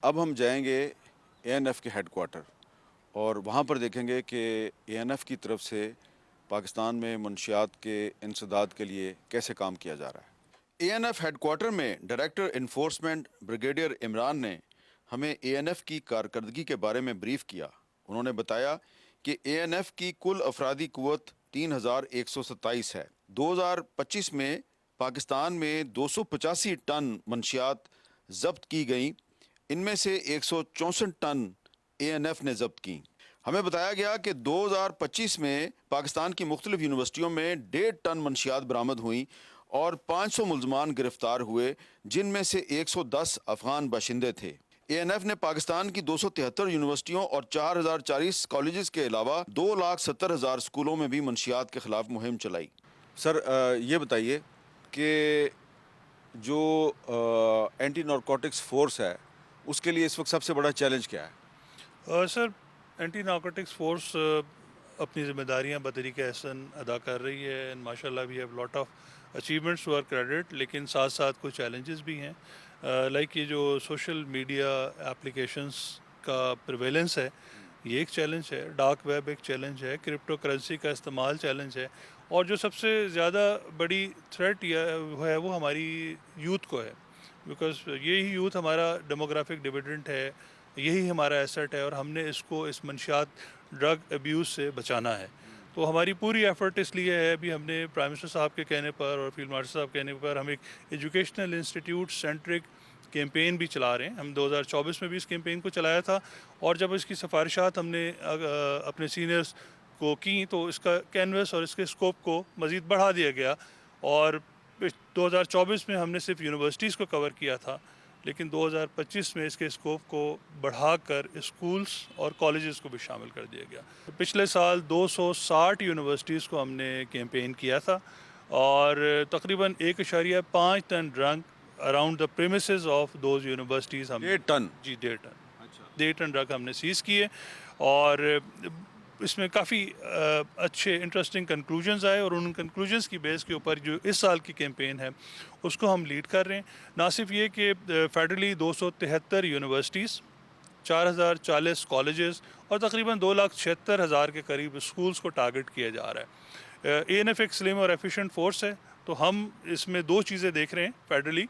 اب ہم جائیں گے اے این ایف کے ہیڈ کوارٹر اور وہاں پر دیکھیں گے کہ اے این ایف کی طرف سے پاکستان میں منشیات کے انسداد کے لیے کیسے کام کیا جا رہا ہے۔ اے این ایف ہیڈ کوارٹر میں ڈائریکٹر انفورسمنٹ بریگیڈیئر عمران نے ہمیں اے این ایف کی کارکردگی کے بارے میں بریف کیا۔ انہوں نے بتایا کہ اے این ایف کی کل افرادی قوت 3127 ہے۔ 2025 میں پاکستان میں 285 ٹن منشیات ضبط کی گئیں، ان میں سے 164 ٹن اے این ایف نے ضبط کی۔ ہمیں بتایا گیا کہ 2025 میں پاکستان کی مختلف یونیورسٹیوں میں 1.5 ٹن منشیات برآمد ہوئیں اور 500 ملزمان گرفتار ہوئے، جن میں سے 110 افغان باشندے تھے۔ اے این ایف نے پاکستان کی 273 یونیورسٹیوں اور 4040 کالجز کے علاوہ 2,70,000 اسکولوں میں بھی منشیات کے خلاف مہم چلائی۔ سر یہ بتائیے کہ جو اینٹی نارکوٹکس فورس ہے اس کے لیے اس وقت سب سے بڑا چیلنج کیا ہے؟ سر اینٹی نارکوٹکس فورس اپنی ذمہ داریاں بطریقہ احسن ادا کر رہی ہے اینڈ ماشاء اللہ we have lot of achievements to our credit, لیکن ساتھ ساتھ کچھ چیلنجز بھی ہیں، لائک یہ جو سوشل میڈیا ایپلیکیشنس کا پریویلنس ہے، یہ ایک چیلنج ہے، ڈارک ویب ایک چیلنج ہے، کرپٹو کرنسی کا استعمال چیلنج ہے، اور جو سب سے زیادہ بڑی تھریٹ ہے وہ ہماری یوتھ کو ہے، بیکاز یہی یوتھ ہمارا ڈیموگرافک ڈویڈنٹ ہے، یہی ہمارا ایسٹ ہے، اور ہم نے اس کو اس منشیات ڈرگ ابیوز سے بچانا ہے۔ تو ہماری پوری ایفرٹ اس لیے ہے، ابھی ہم نے پرائم منسٹر صاحب کے کہنے پر اور فیلڈ مارشل صاحب کے کہنے پر ہم ایک ایجوکیشنل انسٹیٹیوٹ سینٹرک کیمپین بھی چلا رہے ہیں۔ ہم 2024 میں بھی اس کیمپین کو چلایا تھا، اور جب اس کی سفارشات ہم نے اپنے سینئرز کو کی تو اس کا کینوس اور اس کے اسکوپ کو مزید بڑھا دیا گیا، اور 2024 میں ہم نے صرف یونیورسٹیز کو کور کیا تھا، لیکن 2025 میں اس کے اسکوپ کو بڑھا کر اسکولز اور کالجز کو بھی شامل کر دیا گیا۔ پچھلے سال 260 یونیورسٹیز کو ہم نے کیمپین کیا تھا، اور تقریباً 1.5 ton drug around the premises of those universities ہم 1.5 ٹن؟ جی 1.5 ٹن 1.5 ٹن ڈرگ ہم نے سیز کیے، اور اس میں کافی اچھے انٹرسٹنگ کنکلوژنز آئے، اور ان کنکلوژنز کی بیس کے اوپر جو اس سال کی کیمپین ہے اس کو ہم لیڈ کر رہے ہیں۔ نہ صرف یہ کہ فیڈرلی 273 یونیورسٹیز، 4040 کالجز اور تقریباً 2,76,000 کے قریب اسکولز کو ٹارگٹ کیا جا رہا ہے۔ اے این ایف ایک سلم اور ایفیشینٹ فورس ہے، تو ہم اس میں دو چیزیں دیکھ رہے ہیں فیڈرلی۔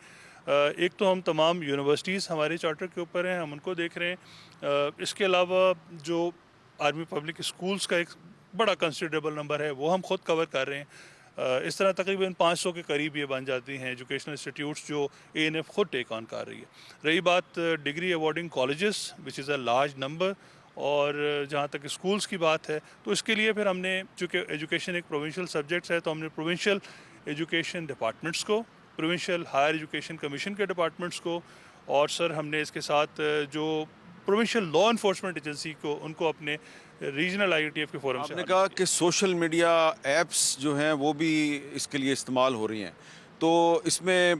ایک تو ہم تمام یونیورسٹیز ہمارے چارٹر کے اوپر ہیں، ہم ان کو دیکھ رہے ہیں۔ اس کے علاوہ جو آرمی پبلک اسکولز کا ایک بڑا کنسیڈریبل نمبر ہے وہ ہم خود کور کر رہے ہیں۔ اس طرح تقریباً 500 کے قریب یہ بن جاتی ہیں ایجوکیشنل انسٹیٹیوٹس جو اے این ایف خود ٹیک آن کر رہی ہے۔ رہی بات degree awarding colleges which is a large number, اور جہاں تک اسکولز کی بات ہے تو اس کے لیے پھر ہم نے، چونکہ ایجوکیشن ایک پروونشل سبجیکٹس ہے، تو ہم نے پروونشل ایجوکیشن ڈپارٹمنٹس کو، پروونشل ہائر ایجوکیشن کمیشن کے ڈپارٹمنٹس کو، اور سر ہم نے اس کے ساتھ جو پروونشل لا انفورسمنٹ ایجنسی کو، ان کو اپنے ریجنل آئی ٹی ایف کے فورم سے۔ آپ نے کہا کہ سوشل میڈیا ایپس جو ہیں وہ بھی اس کے لیے استعمال ہو رہی ہیں، تو اس میں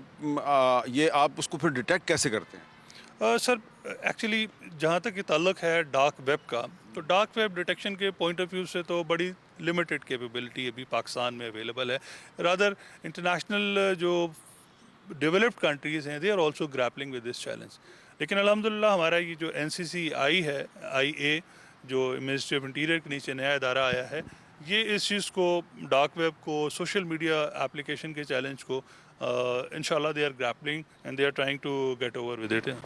یہ آپ اس کو پھر ڈیٹیکٹ کیسے کرتے ہیں؟ سر ایکچولی جہاں تک یہ تعلق ہے ڈارک ویب کا، تو ڈارک ویب ڈیٹیکشن کے پوائنٹ آف ویو سے تو بڑی لمیٹڈ کیپیبلٹی ابھی پاکستان میں اویلیبل ہے۔ رادر انٹرنیشنل جو ڈیولپڈ کنٹریز ہیں they are also grappling with this challenge, لیکن الحمدللہ ہمارا یہ جو این سی سی آئی ہے، آئی اے جو منسٹری آف انٹیریئر کے نیچے نیا ادارہ آیا ہے، یہ اس چیز کو، ڈارک ویب کو، سوشل میڈیا ایپلیکیشن کے چیلنج کو انشاءاللہ they are grappling and they are trying to get over with it.